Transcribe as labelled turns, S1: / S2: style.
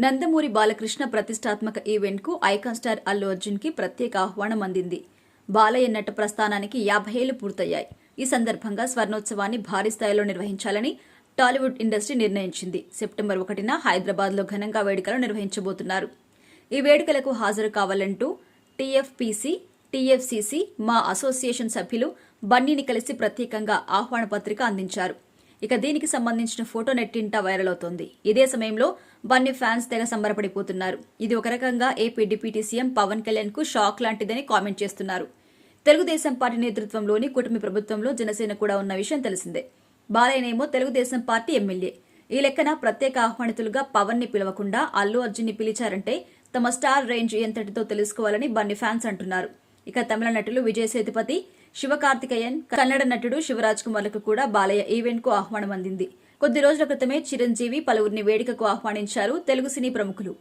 S1: నందమూరి బాలకృష్ణ ప్రతిష్టాత్మక ఈవెంట్ కు icon star Allu Arjun కి ప్రత్యేక ఆహ్వానం అందింది. బాలయ్య నట ప్రస్థానానికి 50 ఏళ్లు పూర్తయ్యాయి. ఈ సందర్భంగా స్వర్ణోత్సవాన్ని భారీ స్థాయిలో నిర్వహించాలని టాలీవుడ్ ఇండస్ట్రీ నిర్ణయించింది. సెప్టెంబర్ 1న హైదరాబాద్లో ఘనంగా వేడుకలు నిర్వహించబోతున్నారు. ఈ వేడుకలకు హాజరు కావాలంటూ టీఎఫ్పీసీ, టీఎఫ్సీసీ మా అసోసియేషన్ సభ్యులు బన్నీని కలిసి ప్రత్యేకంగా ఆహ్వాన పత్రిక అందించారు. ఇక దీనికి సంబంధించిన ఫోటో నెట్టింటా వైరల్ అవుతోంది. ఇదే సమయంలో బన్నీ ఫ్యాన్స్ తెగ సంబరపడిపోతున్నారు. ఇది ఒక రకంగా AP deputy CM Pawan Kalyan కు షాక్ లాంటిదని కామెంట్ చేస్తున్నారు. తెలుగుదేశం పార్టీ నేతృత్వంలోని కూటమి ప్రభుత్వంలో జనసేన కూడా ఉన్న విషయం తెలిసిందే. బాలయ్యనేమో తెలుగుదేశం పార్టీ ఎమ్మెల్యే. ఈ లెక్కన ప్రత్యేక ఆహ్వానితులుగా పవన్ ని పిలవకుండా అల్లు అర్జున్ ని పిలిచారంటే తమ స్టార్ రేంజ్ ఎంతటితో తెలుసుకోవాలని బన్నీ ఫ్యాన్స్ అంటున్నారు. ఇక తమిళ నటులు విజయ్ సేతుపతి, శివకార్తికేయన్, కన్నడ నటుడు శివరాజ్ కుమార్లకు కూడా బాలయ్య ఈవెంట్ కు ఆహ్వానం అందింది. కొద్ది రోజుల క్రితమే చిరంజీవి పలువురిని వేడుకకు ఆహ్వానించారు తెలుగు సినీ ప్రముఖులు.